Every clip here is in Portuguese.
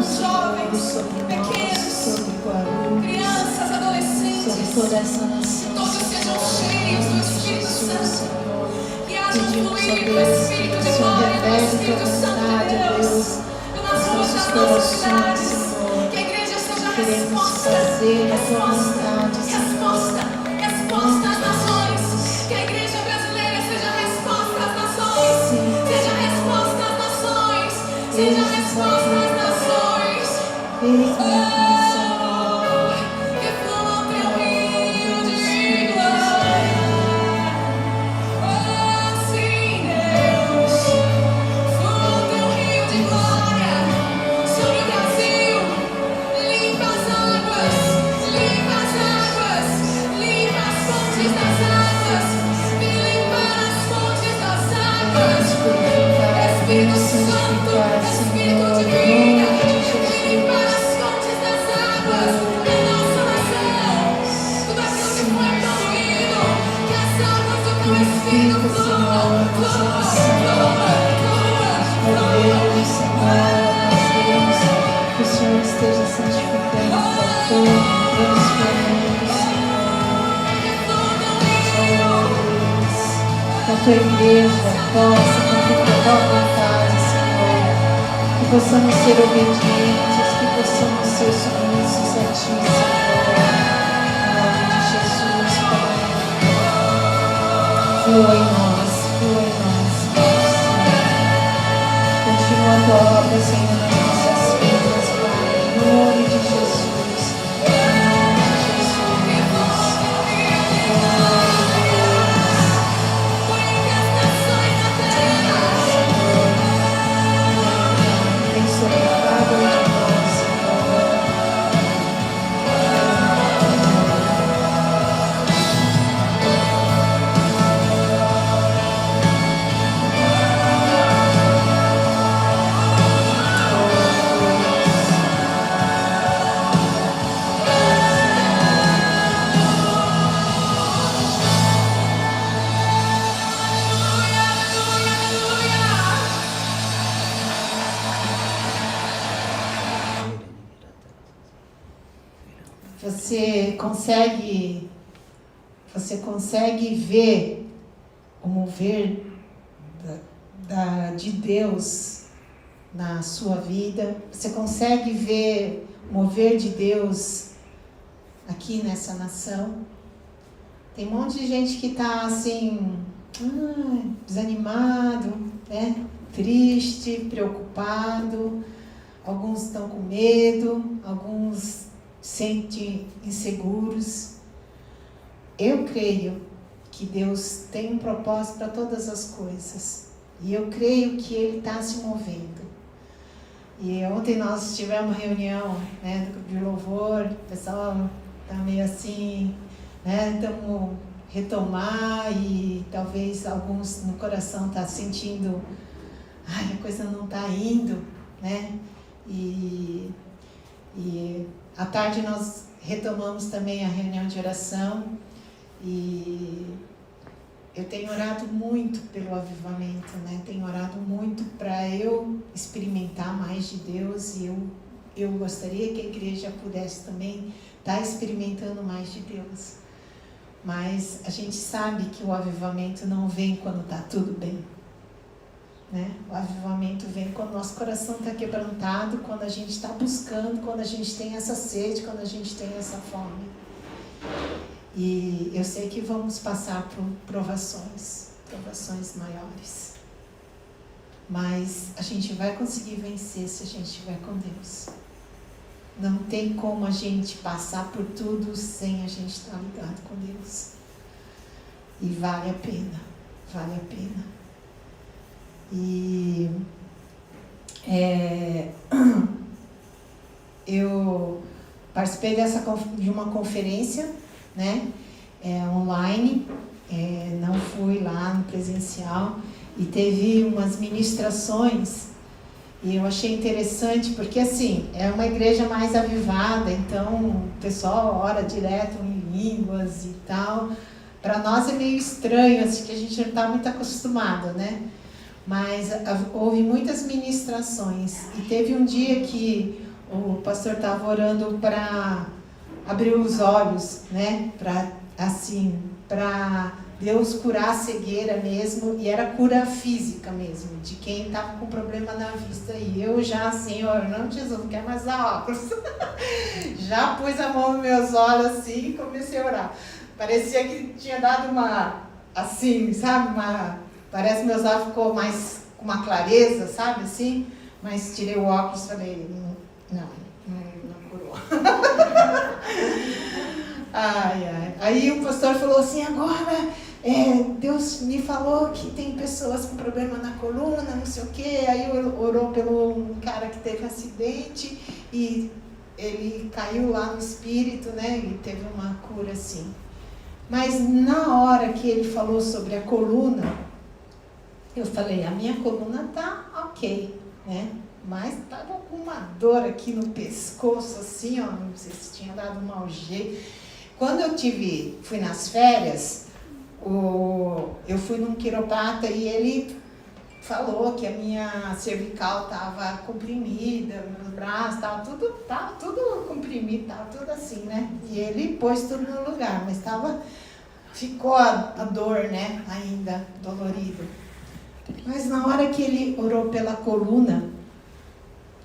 jovens, pequenos, crianças, adolescentes, que todos sejam cheios do Espírito Santo, que haja um fluir do Espírito de glória, do Espírito Santo de Deus, nas ruas das nossas cidades, que a igreja seja resposta às nações, que a igreja brasileira seja resposta às nações, seja resposta às nações, seja resposta às nações. Que flua o teu rio de glória. Sim, Deus, flua o teu rio de glória sobre o Brasil. Limpa as águas, limpa as águas, limpa as fontes das águas, me limpar as fontes das águas. Espírito Santo, Espírito divino, me limpar as fontes das águas da nossa nação. Tudo aquilo que foi poluído, que as águas do teu Espírito fluam, fluam, Que o Senhor esteja santificando a todos, que a tua igreja possa cumprir a tua vontade, Senhor. Que possamos ser obedientes, que possamos ser submissos a ti, Senhor. Em nome de Jesus, Pai. Flua em nós, Senhor. Continua a tua obra, Senhor, nas nossas vidas, Pai. Em nome de Jesus. Você consegue ver o mover de Deus na sua vida? Você consegue ver o mover de Deus aqui nessa nação? Tem um monte de gente que está assim, desanimado, né? Triste, preocupado. Alguns estão com medo, alguns sentem inseguros. Eu creio que Deus tem um propósito para todas as coisas. E eu creio que Ele está se movendo. E ontem nós tivemos uma reunião, né, do grupo de louvor. O pessoal está meio assim, né, estamos retomar e talvez alguns no coração tá sentindo, a coisa não está indo, né? E à tarde nós retomamos também a reunião de oração. E eu tenho orado muito pelo avivamento, né? Tenho orado muito para eu experimentar mais de Deus, e eu gostaria que a igreja pudesse também estar experimentando mais de Deus. Mas a gente sabe que o avivamento não vem quando está tudo bem, né? O avivamento vem quando o nosso coração está quebrantado, quando a gente está buscando, quando a gente tem essa sede, quando a gente tem essa fome. E eu sei que vamos passar por provações maiores. Mas a gente vai conseguir vencer se a gente estiver com Deus. Não tem como a gente passar por tudo sem a gente estar ligado com Deus. E vale a pena. E eu participei de uma conferência, né, online, não fui lá no presencial, e teve umas ministrações, e eu achei interessante, porque assim, é uma igreja mais avivada, então o pessoal ora direto em línguas e tal. Para nós é meio estranho, assim, que a gente não está muito acostumado, né? Mas houve muitas ministrações, e teve um dia que o pastor estava orando para abrir os olhos, né? Para Deus curar a cegueira mesmo, e era cura física mesmo, de quem estava com problema na vista. E eu já, Senhor, não, Jesus, não quero mais usar óculos. Já pus a mão nos meus olhos assim e comecei a orar. Parecia que tinha dado uma, assim, sabe, parece que meus olhos ficou mais com uma clareza, sabe, assim. Mas tirei o óculos e falei, não curou. Ai. Aí o pastor falou assim, agora Deus me falou que tem pessoas com problema na coluna, não sei o quê. Aí orou pelo um cara que teve acidente e ele caiu lá no espírito, né? E teve uma cura assim. Mas na hora que ele falou sobre a coluna, eu falei, a minha coluna tá ok, né? Mas estava com uma dor aqui no pescoço, assim, ó, não sei se tinha dado um mau jeito. Quando eu fui nas férias, eu fui num quiropata e ele falou que a minha cervical estava comprimida, meus braços, estava tudo comprimido, estava tudo assim, né? E ele pôs tudo no lugar, mas ficou a dor, né, ainda dolorido. Mas na hora que ele orou pela coluna,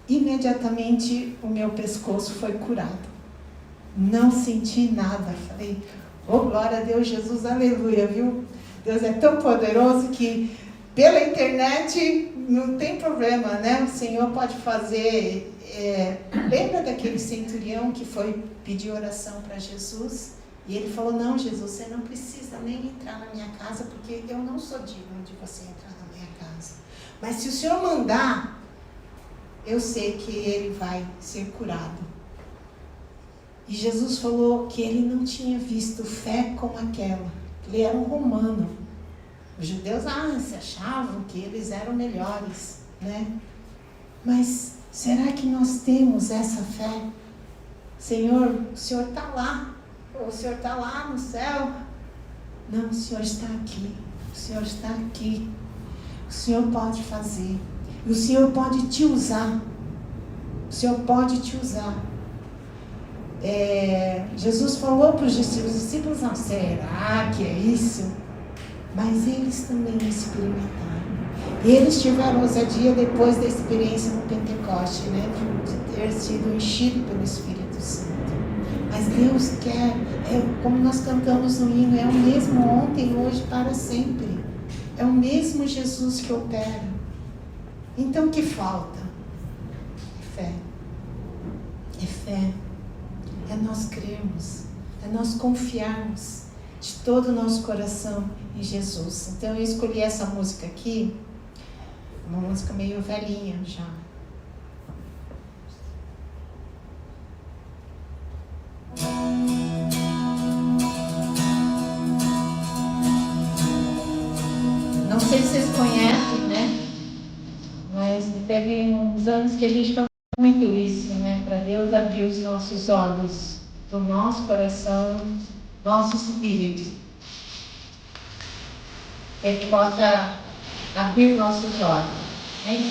imediatamente o meu pescoço foi curado. Não senti nada. Falei, oh glória a Deus, Jesus, aleluia, viu? Deus é tão poderoso que pela internet não tem problema, né? O Senhor pode fazer. Lembra daquele centurião que foi pedir oração para Jesus? E ele falou, não, Jesus, você não precisa nem entrar na minha casa, porque eu não sou digno de você entrar na minha casa. Mas se o Senhor mandar, eu sei que ele vai ser curado. E Jesus falou que ele não tinha visto fé como aquela. Ele era um romano. Os judeus se achavam que eles eram melhores, né? Mas será que nós temos essa fé? Senhor, o Senhor está lá. O Senhor está lá no céu. Não, o Senhor está aqui. O Senhor está aqui. O Senhor pode fazer. E o Senhor pode te usar. O Senhor pode te usar. Jesus falou para os discípulos, não, será que é isso? Mas eles também experimentaram. Eles tiveram ousadia depois da experiência no Pentecoste, né? De ter sido enchido pelo Espírito Santo. Mas Deus quer, como nós cantamos no hino, é o mesmo ontem, hoje, para sempre. É o mesmo Jesus que opera. Então o que falta? É fé. É fé. É nós crermos. É nós confiarmos de todo o nosso coração em Jesus. Então eu escolhi essa música aqui, uma música meio velhinha já. Não sei se vocês conhecem, né? Mas teve uns anos que a gente falou muito isso, né? Para Deus abrir os nossos olhos do nosso coração, nosso espírito. Ele possa abrir nossos olhos. Hein?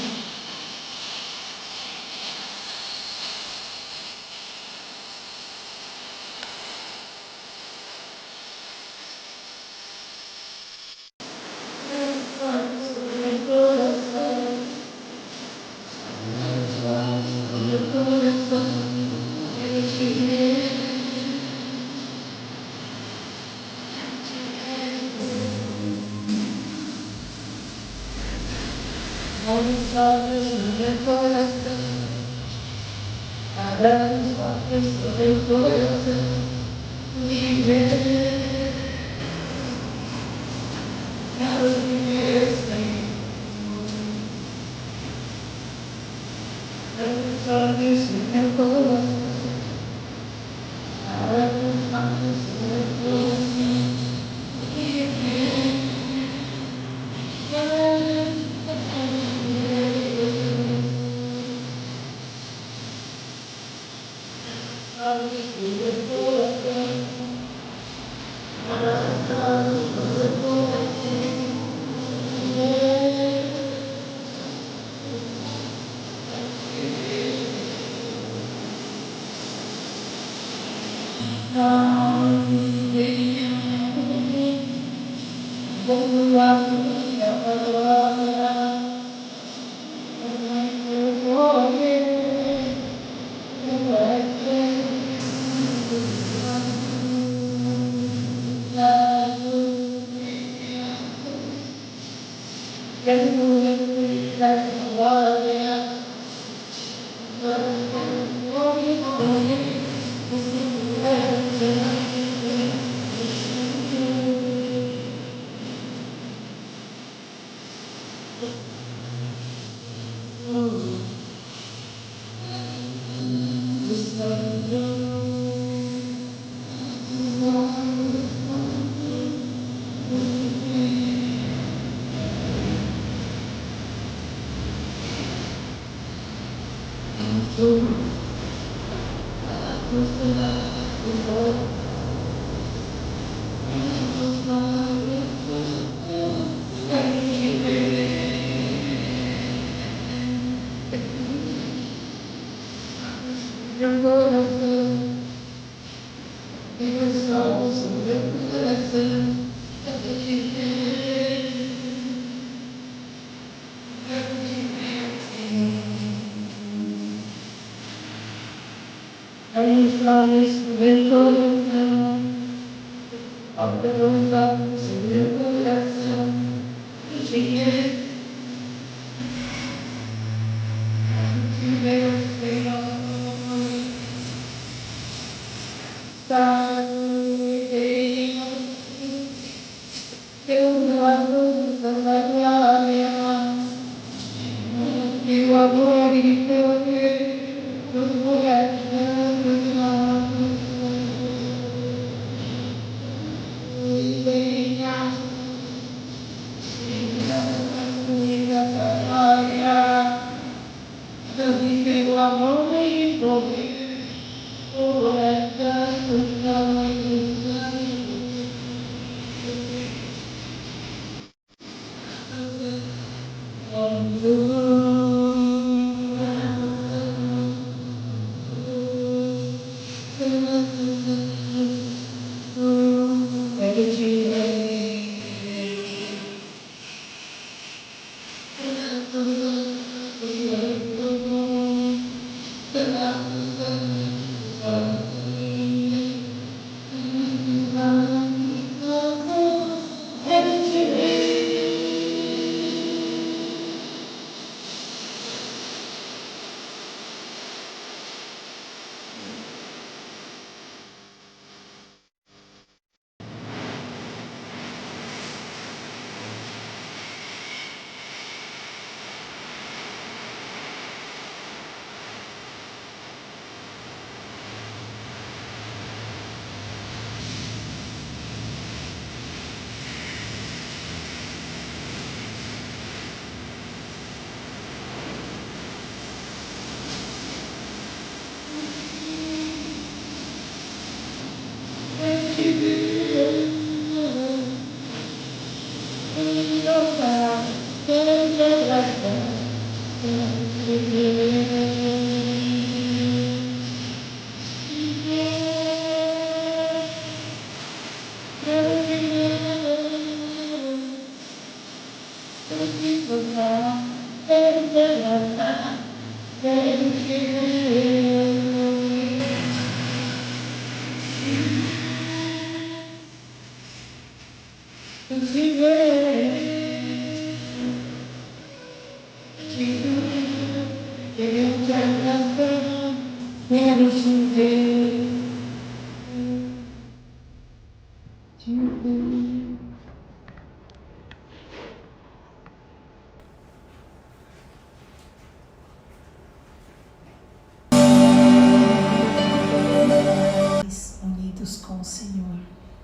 Unidos com o Senhor,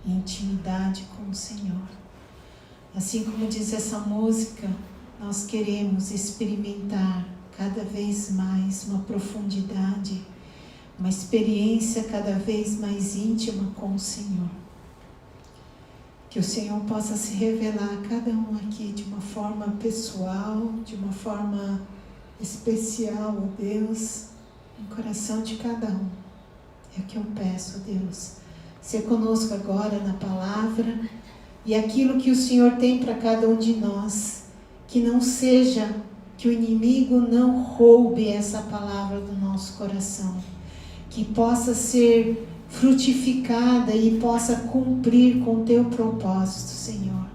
em intimidade com o Senhor. Assim como diz essa música, nós queremos experimentar cada vez mais uma profundidade, uma experiência cada vez mais íntima com o Senhor. Que o Senhor possa se revelar a cada um aqui de uma forma pessoal, de uma forma especial, ó Deus, no coração de cada um. É o que eu peço, Deus. ser conosco agora na palavra e aquilo que o Senhor tem para cada um de nós. Que não seja, que o inimigo não roube essa palavra do nosso coração. Que possa ser frutificada e possa cumprir com o teu propósito, Senhor.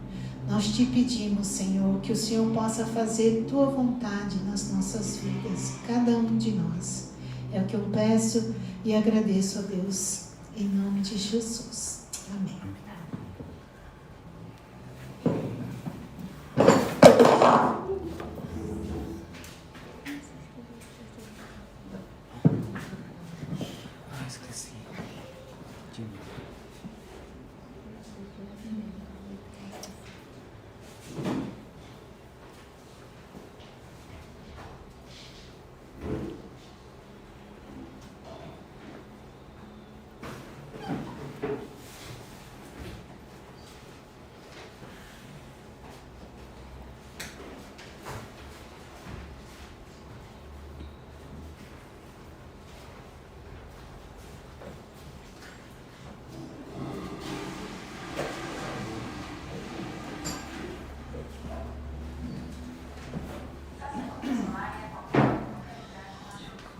Nós te pedimos, Senhor, que o Senhor possa fazer tua vontade nas nossas vidas, cada um de nós. É o que eu peço e agradeço a Deus, em nome de Jesus. Amém.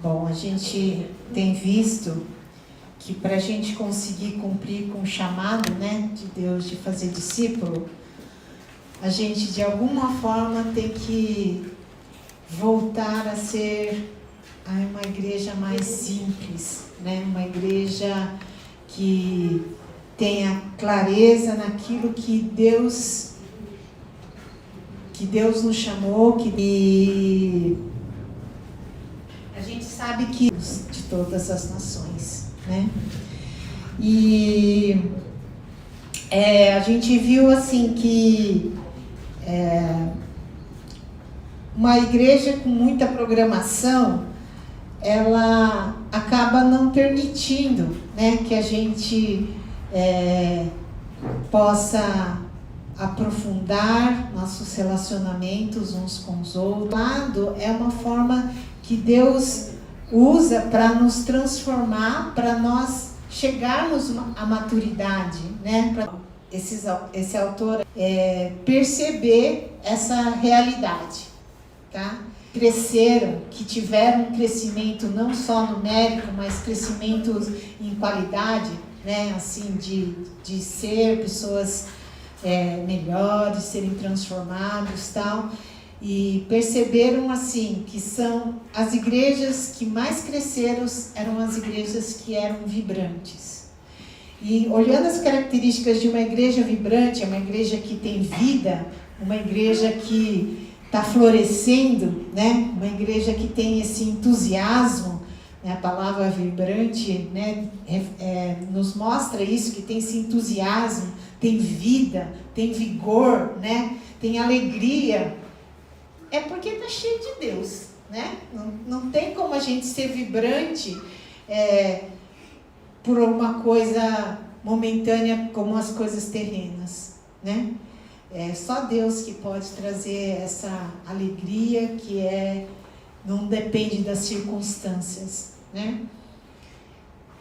Bom, a gente tem visto que para a gente conseguir cumprir com o chamado, né, de Deus de fazer discípulo, a gente de alguma forma tem que voltar a ser uma igreja mais simples, né, uma igreja que tenha clareza naquilo que Deus nos chamou, a gente sabe que de todas as nações, né? E a gente viu assim que uma igreja com muita programação, ela acaba não permitindo, né, que a gente possa aprofundar nossos relacionamentos uns com os outros. O lado é uma forma que Deus usa para nos transformar, para nós chegarmos à maturidade, né? Para esse autor perceber essa realidade, tá? Cresceram, que tiveram um crescimento não só numérico, mas crescimento em qualidade, né? Assim, de ser pessoas melhores, serem transformados, tal. E perceberam assim que são as igrejas que mais cresceram, eram as igrejas que eram vibrantes. E olhando as características de uma igreja vibrante, é uma igreja que tem vida, uma igreja que está florescendo, né? Uma igreja que tem esse entusiasmo, né? A palavra vibrante, né? Nos mostra isso, que tem esse entusiasmo, tem vida, tem vigor, né? Tem alegria. É porque está cheio de Deus, né? Não tem como a gente ser vibrante por uma coisa momentânea como as coisas terrenas, né? É só Deus que pode trazer essa alegria que não depende das circunstâncias, né?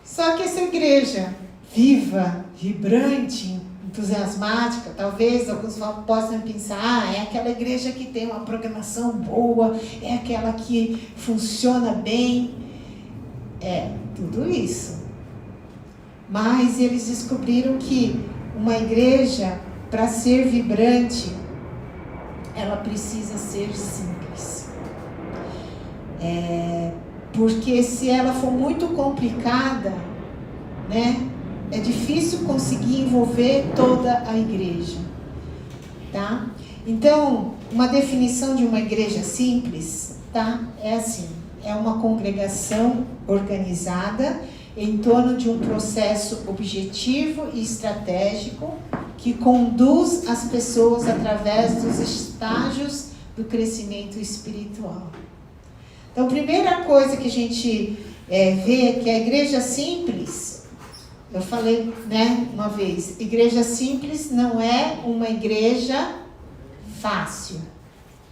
Só que essa igreja viva, vibrante, entusiasmática, talvez alguns possam pensar, é aquela igreja que tem uma programação boa, é aquela que funciona bem, tudo isso. Mas eles descobriram que uma igreja, para ser vibrante, ela precisa ser simples. Porque se ela for muito complicada, né, é difícil conseguir envolver toda a igreja, tá? Então, uma definição de uma igreja simples, tá? É assim, é uma congregação organizada em torno de um processo objetivo e estratégico que conduz as pessoas através dos estágios do crescimento espiritual. Então, a primeira coisa que a gente vê é que a igreja simples, eu falei, né, uma vez, igreja simples não é uma igreja fácil.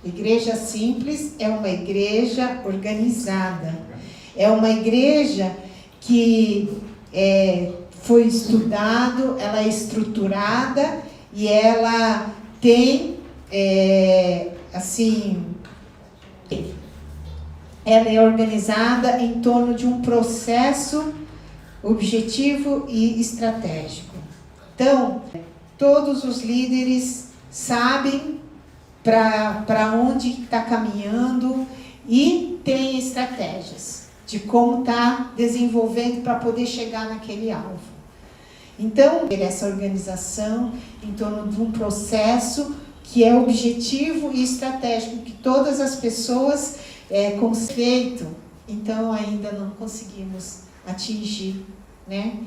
Igreja simples é uma igreja organizada. É uma igreja que foi estudado, ela é estruturada e ela tem, ela é organizada em torno de um processo objetivo e estratégico. Então, todos os líderes sabem para onde está caminhando e tem estratégias de como está desenvolvendo para poder chegar naquele alvo. Então, essa organização em torno de um processo que é objetivo e estratégico, que todas as pessoas conceitam, então ainda não conseguimos atingir, né?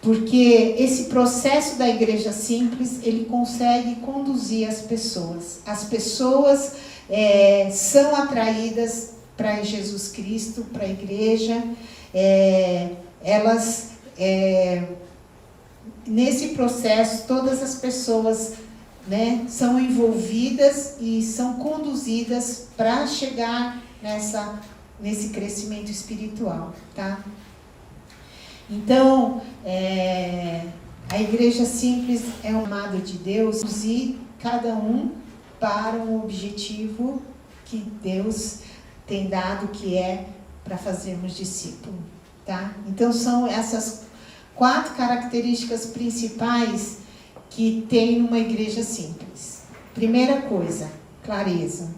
Porque esse processo da igreja simples, ele consegue conduzir as pessoas. As pessoas são atraídas para Jesus Cristo, para a igreja. Nesse processo, todas as pessoas, né, são envolvidas e são conduzidas para chegar nesse crescimento espiritual, tá? Então, a igreja simples é um amado de Deus e cada um para um objetivo que Deus tem dado, que é para fazermos discípulo, tá? Então, são essas 4 características principais que tem numa igreja simples. Primeira coisa, clareza.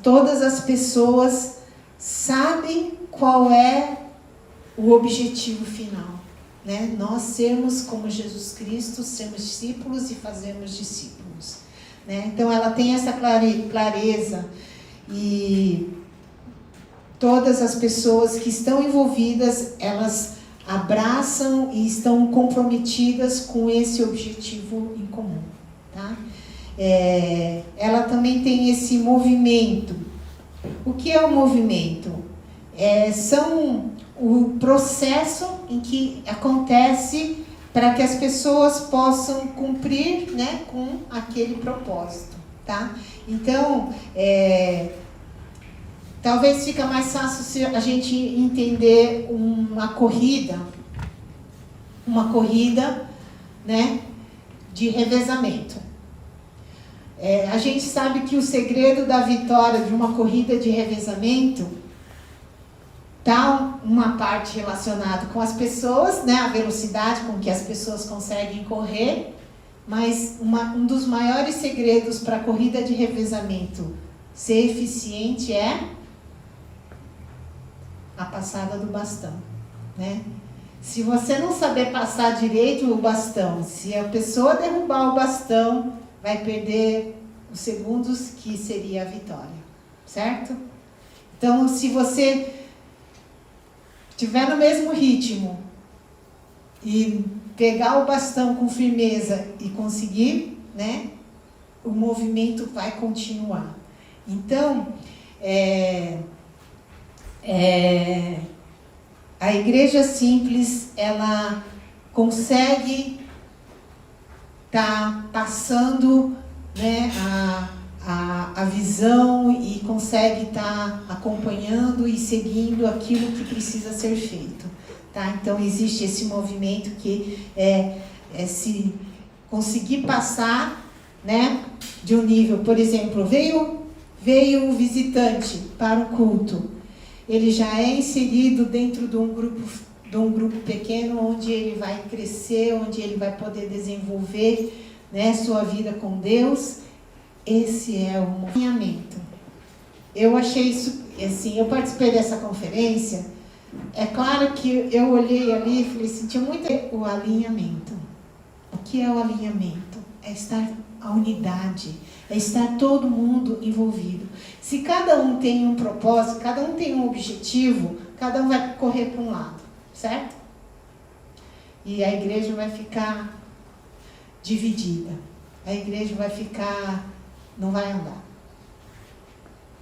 Todas as pessoas sabem qual é o objetivo final, né? Nós sermos como Jesus Cristo, sermos discípulos e fazermos discípulos, né? Então ela tem essa clareza e todas as pessoas que estão envolvidas, elas abraçam e estão comprometidas com esse objetivo em comum, tá? Ela também tem esse movimento. O que é o movimento? São o processo em que acontece para que as pessoas possam cumprir, né, com aquele propósito, tá? Então, talvez fica mais fácil se a gente entender uma corrida, né, de revezamento. A gente sabe que o segredo da vitória de uma corrida de revezamento está uma parte relacionada com as pessoas, né, a velocidade com que as pessoas conseguem correr, mas um dos maiores segredos para a corrida de revezamento ser eficiente é a passada do bastão, né? Se você não saber passar direito o bastão, se a pessoa derrubar o bastão, vai perder os segundos que seria a vitória, certo? Então, se você estiver no mesmo ritmo e pegar o bastão com firmeza e conseguir, né, o movimento vai continuar. Então, a igreja simples, ela consegue estar passando, né, a visão e consegue estar acompanhando e seguindo aquilo que precisa ser feito, tá? Então existe esse movimento que se conseguir passar, né, de um nível, por exemplo, veio um visitante para o culto, ele já é inserido dentro de um grupo pequeno, onde ele vai crescer, onde ele vai poder desenvolver, né, sua vida com Deus. Esse é o alinhamento. Eu achei isso, assim, eu participei dessa conferência, é claro que eu olhei ali e falei assim, tinha muito o alinhamento. O que é o alinhamento? É estar a unidade, é estar todo mundo envolvido. Se cada um tem um propósito, cada um tem um objetivo, cada um vai correr para um lado, certo? E a igreja vai ficar dividida. A igreja vai ficar, não vai andar.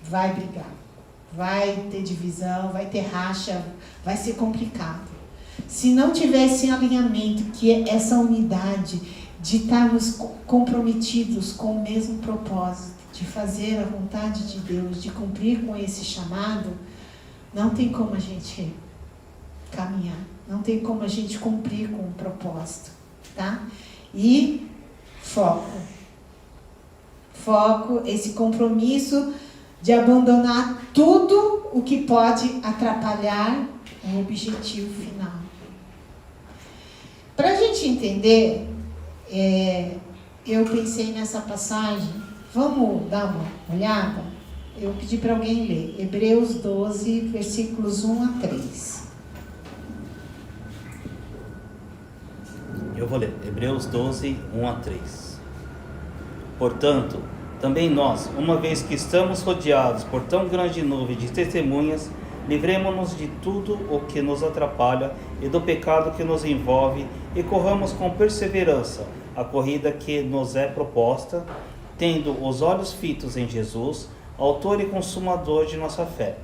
Vai brigar. Vai ter divisão, vai ter racha, vai ser complicado. Se não tiver esse alinhamento, que é essa unidade, de estarmos comprometidos com o mesmo propósito, de fazer a vontade de Deus, de cumprir com esse chamado, não tem como a gente caminhar, não tem como a gente cumprir com o propósito, tá? E foco, esse compromisso de abandonar tudo o que pode atrapalhar o objetivo final. Para a gente entender, eu pensei nessa passagem, vamos dar uma olhada? Eu pedi para alguém ler, Hebreus 12, versículos 1 a 3. Eu vou ler, Hebreus 12, 1 a 3. Portanto, também nós, uma vez que estamos rodeados por tão grande nuvem de testemunhas, livremo-nos de tudo o que nos atrapalha e do pecado que nos envolve e corramos com perseverança a corrida que nos é proposta, tendo os olhos fitos em Jesus, autor e consumador de nossa fé.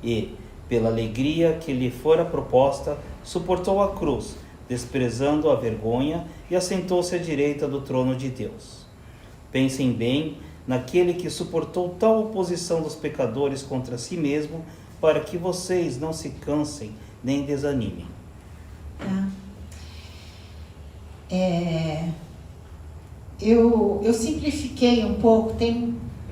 E, pela alegria que lhe fora proposta, suportou a cruz, desprezando a vergonha, e assentou-se à direita do trono de Deus. Pensem bem naquele que suportou tal oposição dos pecadores contra si mesmo, para que vocês não se cansem nem desanimem. Tá. Eu simplifiquei um pouco,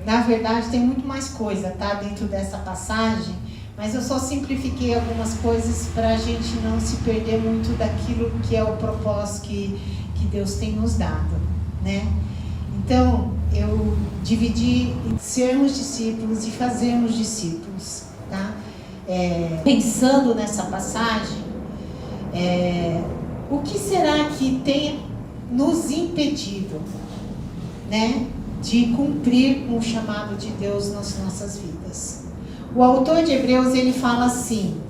na verdade tem muito mais coisa, tá, dentro dessa passagem, mas eu só simplifiquei algumas coisas para a gente não se perder muito daquilo que é o propósito que Deus tem nos dado, né? Então, eu dividi em sermos discípulos e fazermos discípulos, tá? Pensando nessa passagem, o que será que tem nos impedido, né, de cumprir com o chamado de Deus nas nossas vidas? O autor de Hebreus, ele fala assim,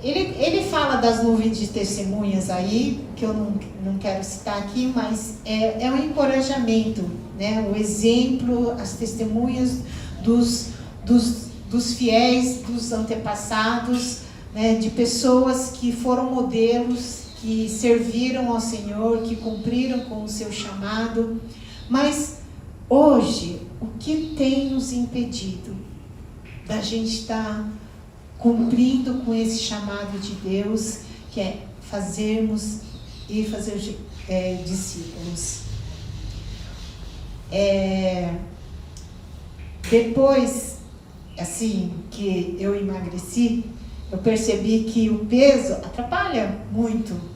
ele fala das nuvens de testemunhas aí, que eu não quero citar aqui, mas é um encorajamento, né, o exemplo, as testemunhas dos fiéis, dos antepassados, né, de pessoas que foram modelos, que serviram ao Senhor, que cumpriram com o seu chamado. Mas hoje, o que tem nos impedido da gente estar cumprindo com esse chamado de Deus, que é fazermos e fazer discípulos? Depois, assim, que eu emagreci, eu percebi que o peso atrapalha muito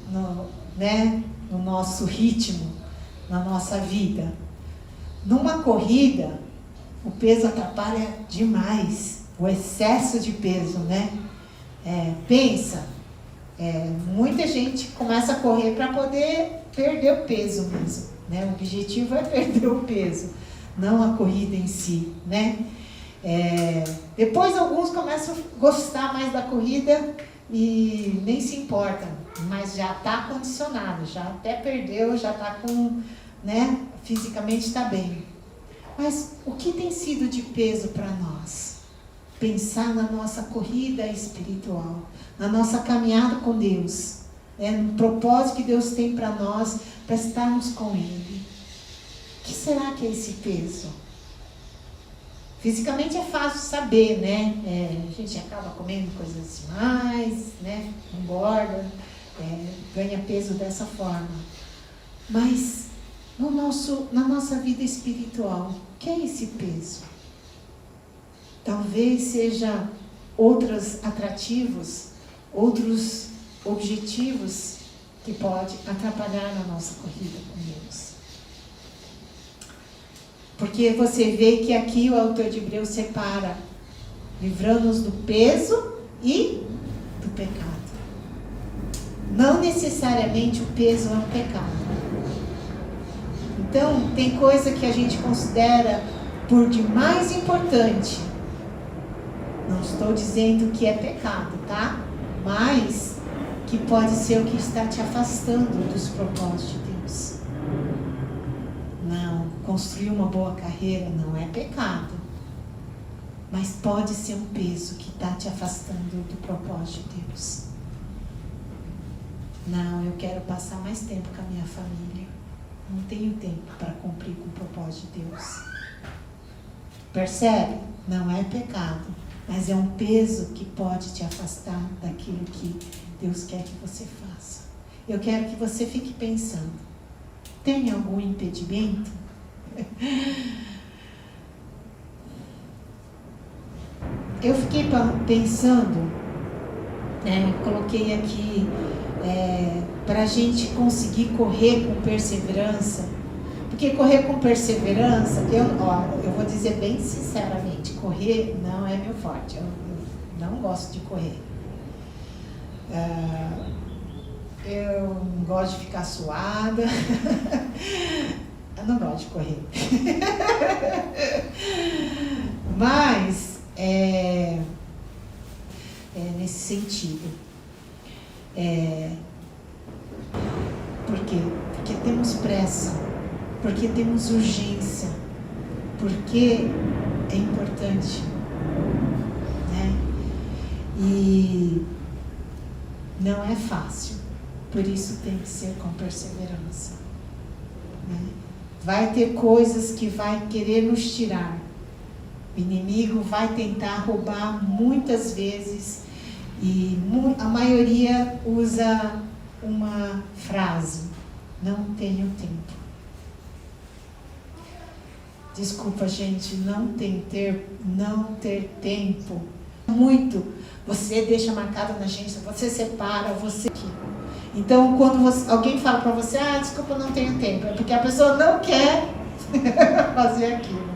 no nosso ritmo, na nossa vida. Numa corrida, o peso atrapalha demais, o excesso de peso, né? Pensa, muita gente começa a correr para poder perder o peso mesmo, né? O objetivo é perder o peso, não a corrida em si, né? Depois alguns começam a gostar mais da corrida e nem se importam, mas já está condicionado, já até perdeu, já está com, né, fisicamente está bem. Mas o que tem sido de peso para nós? Pensar na nossa corrida espiritual, na nossa caminhada com Deus, no propósito que Deus tem para nós, para estarmos com Ele. O que será que é esse peso? Fisicamente é fácil saber, né? A gente acaba comendo coisas demais, né? Engorda, ganha peso dessa forma. Mas na nossa vida espiritual, o que é esse peso? Talvez seja outros atrativos, outros objetivos que pode atrapalhar na nossa corrida com Deus. Porque você vê que aqui o autor de Hebreus separa, livrando-nos do peso e do pecado. Não necessariamente o peso é um pecado. Então, tem coisa que a gente considera por demais importante. Não estou dizendo que é pecado, tá? Mas que pode ser o que está te afastando dos propósitos de Deus. Não, construir uma boa carreira não é pecado. Mas pode ser um peso que está te afastando do propósito de Deus. Não, eu quero passar mais tempo com a minha família. Não tenho tempo para cumprir com o propósito de Deus. Percebe? Não é pecado. mas é um peso que pode te afastar daquilo que Deus quer que você faça. Eu quero que você fique pensando, tem algum impedimento? Eu fiquei pensando, coloquei aqui, para a gente conseguir correr com perseverança, porque correr com perseverança, eu vou dizer bem sinceramente, correr não é meu forte, eu não gosto de correr. Eu não gosto de ficar suada, eu não gosto de correr. Mas, nesse sentido. Por quê? Porque temos pressa, porque temos urgência, porque é importante, né? E não é fácil, por isso tem que ser com perseverança, né? Vai ter coisas que vai querer nos tirar, o inimigo vai tentar roubar muitas vezes, e a maioria usa uma frase: não tenho tempo. Desculpa, gente, não ter tempo. Muito, você deixa marcado na agência, você separa, você... Então, quando alguém fala para você, desculpa, não tenho tempo, é porque a pessoa não quer fazer aquilo.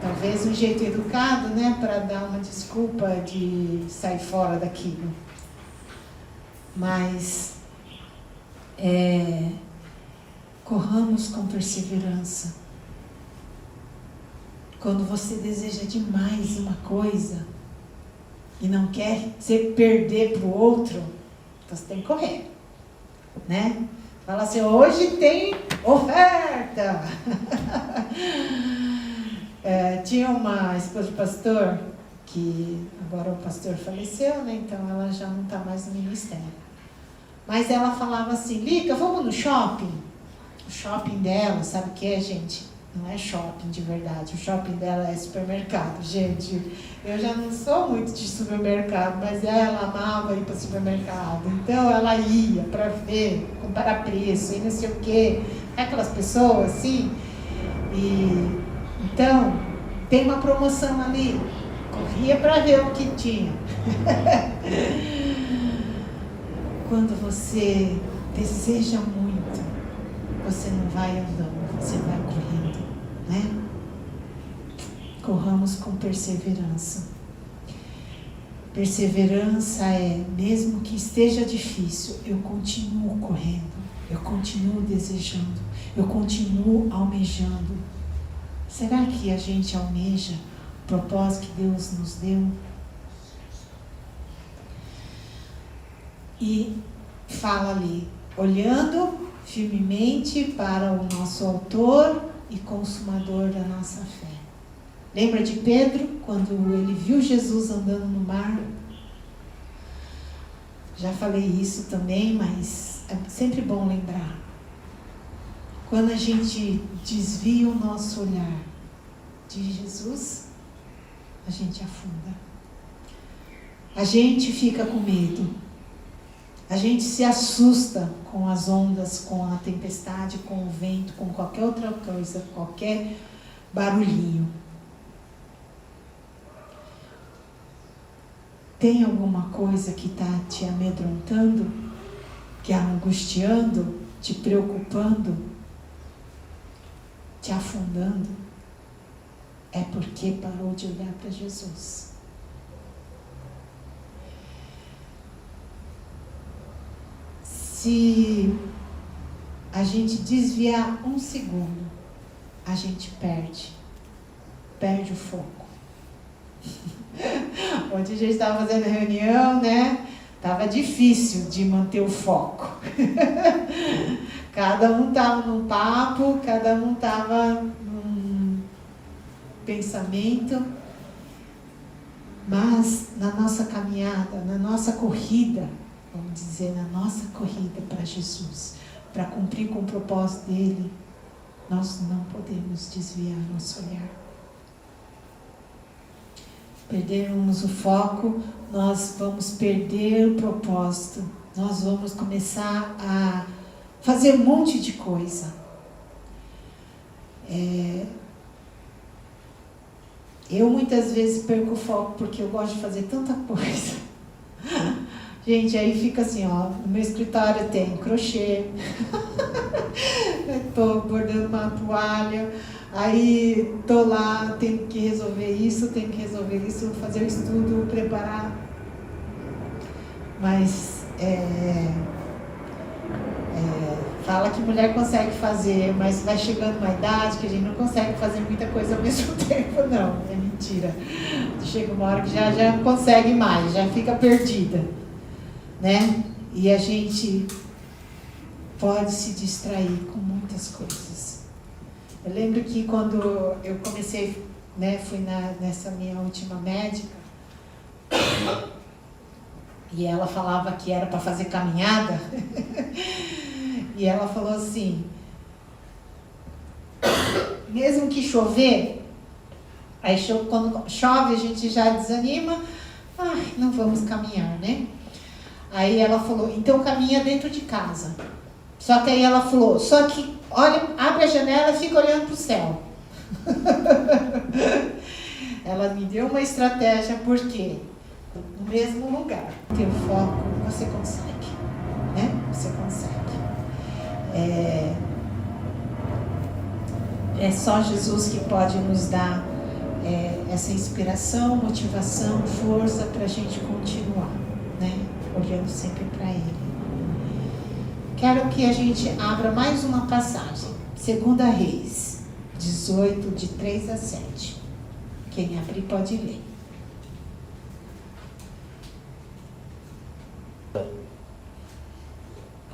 Talvez um jeito educado, né, para dar uma desculpa de sair fora daquilo. Mas corramos com perseverança. Quando você deseja demais uma coisa e não quer se perder para o outro, então você tem que correr, né? Fala assim, hoje tem oferta. Tinha uma esposa de pastor, que agora o pastor faleceu, né? Então ela já não está mais no ministério. Mas ela falava assim, Lica, vamos no shopping? O shopping dela, sabe o que é, gente? Não é shopping de verdade, o shopping dela é supermercado, gente. Eu já não sou muito de supermercado, mas ela amava ir para o supermercado. Então ela ia para ver, comparar preço e não sei o quê. Aquelas pessoas assim. E então, tem uma promoção ali. Corria para ver o que tinha. Quando você deseja muito, você não vai andando, você vai correndo, né? Corramos com perseverança. Perseverança mesmo que esteja difícil, eu continuo correndo, eu continuo desejando, eu continuo almejando. Será que a gente almeja o propósito que Deus nos deu? E fala ali, olhando firmemente para o nosso autor e consumador da nossa fé. Lembra de Pedro, quando ele viu Jesus andando no mar? Já falei isso também, mas é sempre bom lembrar. Quando a gente desvia o nosso olhar de Jesus, a gente afunda. A gente fica com medo. A gente se assusta com as ondas, com a tempestade, com o vento, com qualquer outra coisa, qualquer barulhinho. Tem alguma coisa que está te amedrontando, te angustiando, te preocupando, te afundando? É porque parou de olhar para Jesus. Se a gente desviar um segundo, a gente perde o foco. Ontem a gente estava fazendo reunião, né? Tava difícil de manter o foco. Cada um estava num papo, cada um estava num pensamento. Mas na nossa caminhada, na nossa corrida, vamos dizer, na nossa corrida para Jesus, para cumprir com o propósito dele, nós não podemos desviar nosso olhar. perdermos o foco, nós vamos perder o propósito. Nós vamos começar a fazer um monte de coisa. Eu muitas vezes perco o foco porque eu gosto de fazer tanta coisa. Gente, aí fica assim, ó, no meu escritório tem crochê, estou bordando uma toalha, aí estou lá, tenho que resolver isso, fazer o estudo, preparar. Mas fala que mulher consegue fazer, mas vai chegando uma idade que a gente não consegue fazer muita coisa ao mesmo tempo, não, é mentira. Chega uma hora que já consegue mais, já fica perdida, né? E a gente pode se distrair com muitas coisas. Eu lembro que quando eu comecei, né, fui nessa minha última médica, e ela falava que era para fazer caminhada, e ela falou assim, mesmo que chover, aí quando chove a gente já desanima, não vamos caminhar, né? Aí ela falou, então caminha dentro de casa. Só que aí ela falou, só que olha, abre a janela e fica olhando para o céu. Ela me deu uma estratégia, porque no mesmo lugar, ter o foco, você consegue, né? Você consegue. É só Jesus que pode nos dar essa inspiração, motivação, força para a gente continuar, né? Olhando sempre para Ele. Quero que a gente abra mais uma passagem, 2 Reis 18, de 3 a 7. Quem abrir pode ler.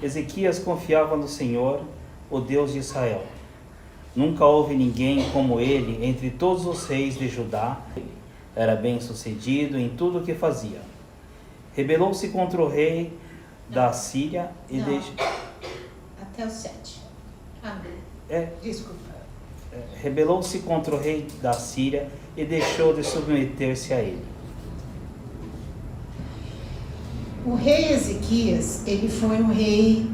Ezequias confiava no Senhor, o Deus de Israel. Nunca houve ninguém como ele entre todos os reis de Judá. Era bem-sucedido em tudo o que fazia. Rebelou-se contra o rei da Síria e deixou... Até o 7. Desculpa. Rebelou-se contra o rei da Síria e deixou de submeter-se a ele. O rei Ezequias, ele foi um rei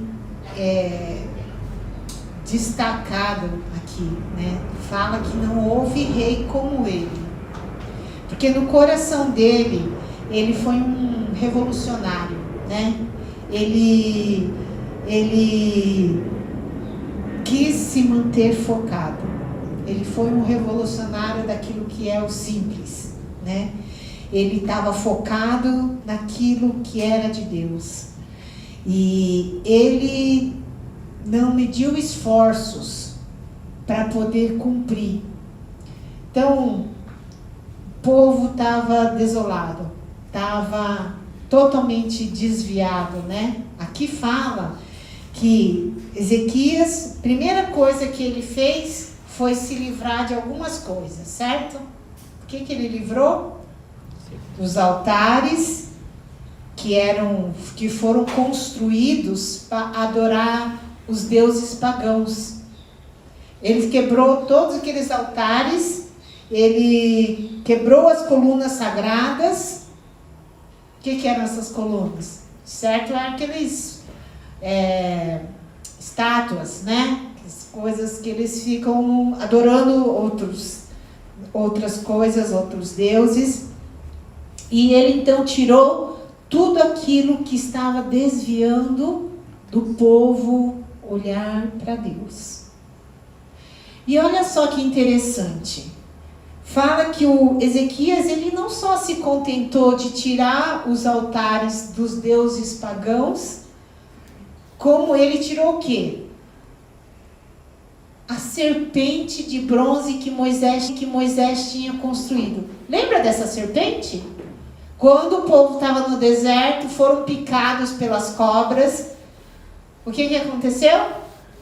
destacado aqui, né? Fala que não houve rei como ele. Porque no coração dele, ele foi um revolucionário, né? Ele quis se manter focado. Ele foi um revolucionário daquilo que é o simples, né? Ele estava focado naquilo que era de Deus. E ele não mediu esforços para poder cumprir. Então, o povo estava desolado, estava totalmente desviado, né? Aqui fala que Ezequias, primeira coisa que ele fez foi se livrar de algumas coisas, certo? O que ele livrou? Os altares que foram construídos para adorar os deuses pagãos. Ele quebrou todos aqueles altares, ele quebrou as colunas sagradas. O que eram essas colunas? Certo? Eram aqueles estátuas, né? As coisas que eles ficam adorando outras coisas, outros deuses. E ele então tirou tudo aquilo que estava desviando do povo olhar para Deus. E olha só que interessante. Fala que o Ezequias, ele não só se contentou de tirar os altares dos deuses pagãos, como ele tirou o quê? A serpente de bronze que Moisés tinha construído. Lembra dessa serpente? Quando o povo estava no deserto, foram picados pelas cobras. O que aconteceu?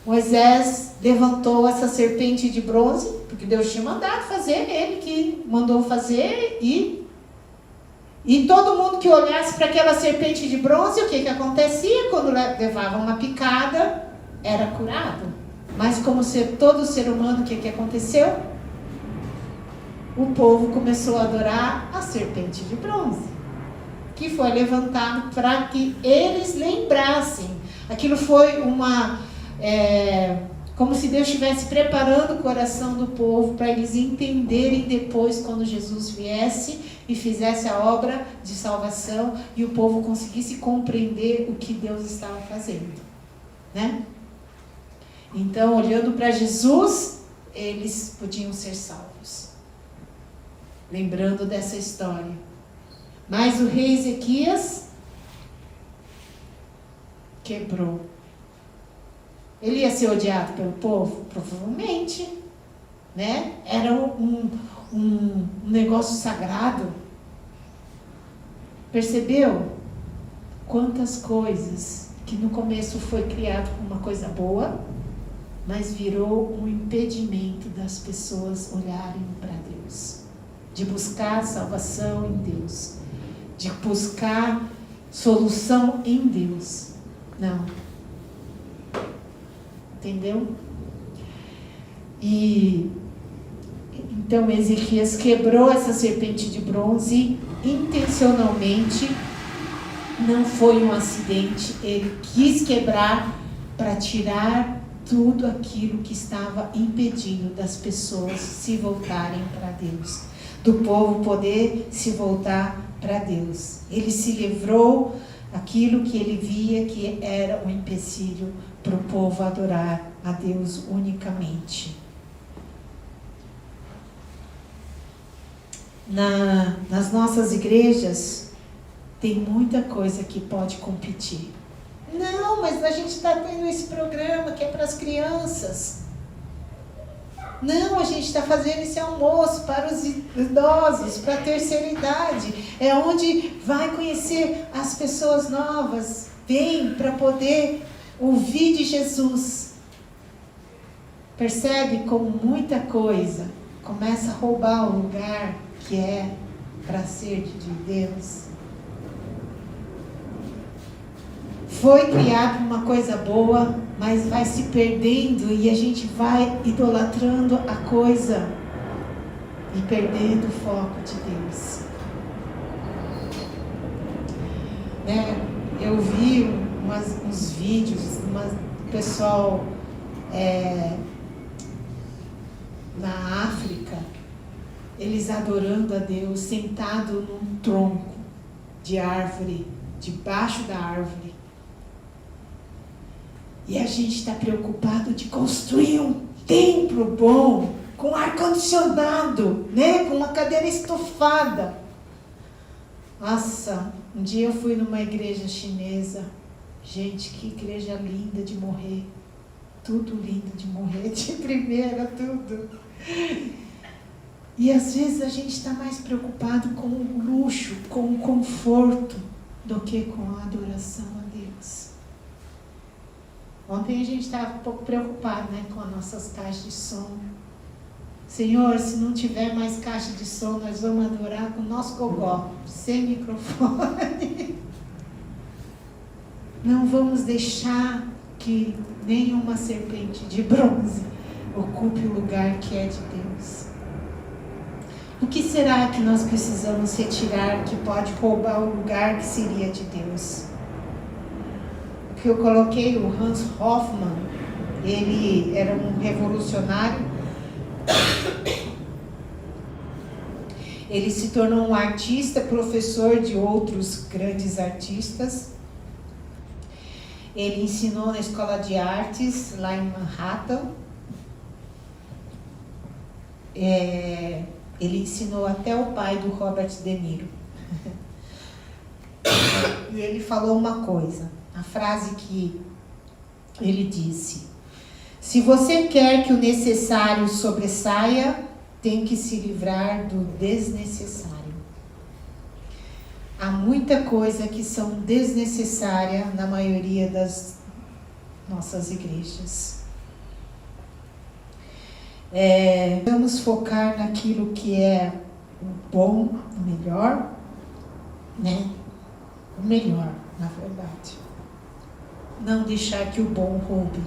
Moisés levantou essa serpente de bronze, porque Deus tinha mandado fazer, ele que mandou fazer, e todo mundo que olhasse para aquela serpente de bronze, o que acontecia? Quando levava uma picada, era curado. Mas como todo ser humano, o que aconteceu? o povo começou a adorar a serpente de bronze, que foi levantado para que eles lembrassem. Aquilo foi como se Deus estivesse preparando o coração do povo para eles entenderem depois, quando Jesus viesse e fizesse a obra de salvação e o povo conseguisse compreender o que Deus estava fazendo, né? Então, olhando para Jesus, eles podiam ser salvos. Lembrando dessa história. Mas o rei Ezequias quebrou. Ele ia ser odiado pelo povo? Provavelmente, né? Era um negócio sagrado. Percebeu? Quantas coisas que no começo foi criado como uma coisa boa, mas virou um impedimento das pessoas olharem para Deus, de buscar salvação em Deus, de buscar solução em Deus. Não. Entendeu? E então Ezequias quebrou essa serpente de bronze intencionalmente. Não foi um acidente. Ele quis quebrar para tirar tudo aquilo que estava impedindo das pessoas se voltarem para Deus, do povo poder se voltar para Deus. Ele se livrou daquilo que ele via que era um empecilho para o povo adorar a Deus unicamente. Nas nossas igrejas tem muita coisa que pode competir. Não, mas a gente está tendo esse programa que é para as crianças. Não, a gente está fazendo esse almoço para os idosos, para a terceira idade. É onde vai conhecer as pessoas novas. Vem para poder ouvir de Jesus. Percebe como muita coisa começa a roubar o lugar que é para ser de Deus. Foi criado uma coisa boa, mas vai se perdendo e a gente vai idolatrando a coisa e perdendo o foco de Deus. Eu vi uns vídeos, pessoal na África, eles adorando a Deus, sentado num tronco de árvore, debaixo da árvore. E a gente está preocupado de construir um templo bom, com ar-condicionado, né? Com uma cadeira estofada. Nossa, um dia eu fui numa igreja chinesa. Gente, que igreja linda de morrer. Tudo lindo de morrer, de primeira, tudo. E às vezes a gente está mais preocupado com o luxo, com o conforto, do que com a adoração a Deus. Ontem a gente estava um pouco preocupado, né, com as nossas caixas de som. Senhor, se não tiver mais caixa de som, nós vamos adorar com o nosso gogó, sem microfone. Não vamos deixar que nenhuma serpente de bronze ocupe o lugar que é de Deus. O que será que nós precisamos retirar que pode roubar o lugar que seria de Deus? Que eu coloquei o Hans Hofmann, ele era um revolucionário, ele se tornou um artista, professor de outros grandes artistas, ele ensinou na escola de artes lá em Manhattan, ele ensinou até o pai do Robert De Niro, e ele falou uma coisa. A frase que ele disse: se você quer que o necessário sobressaia, tem que se livrar do desnecessário. Há muita coisa que são desnecessária na maioria das nossas igrejas. Vamos focar naquilo que é o bom, o melhor, né? O melhor, na verdade. Não deixar que o bom roube.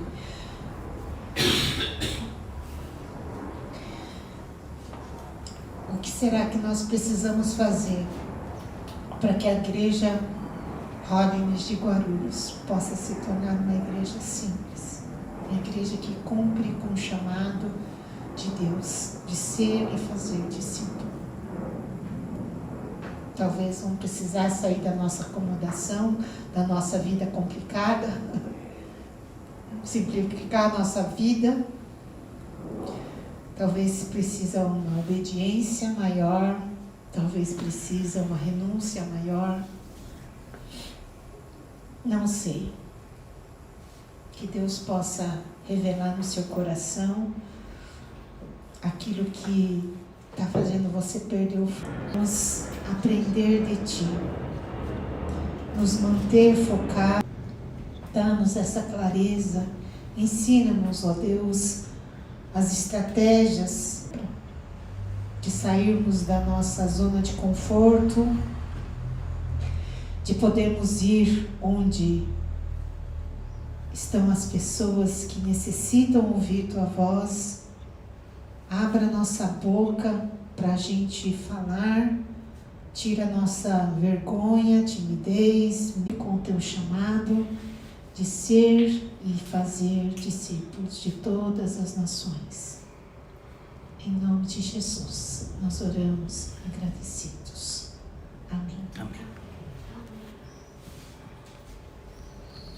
O que será que nós precisamos fazer para que a igreja Holiness de Guarulhos possa se tornar uma igreja simples, uma igreja que cumpre com o chamado de Deus, de ser e fazer discípulo. Talvez vamos precisar sair da nossa acomodação, da nossa vida complicada, simplificar a nossa vida. Talvez precisa uma obediência maior, talvez precisa uma renúncia maior. Não sei. Que Deus possa revelar no seu coração aquilo que está fazendo você perder o foco. Vamos aprender de Ti. Nos manter focados. Dá-nos essa clareza. Ensina-nos, ó Deus, as estratégias de sairmos da nossa zona de conforto, de podermos ir onde estão as pessoas que necessitam ouvir Tua voz. Abra nossa boca para a gente falar, tira nossa vergonha, timidez, com o Teu chamado de ser e fazer discípulos de todas as nações. Em nome de Jesus, nós oramos agradecidos. Amém. Amém.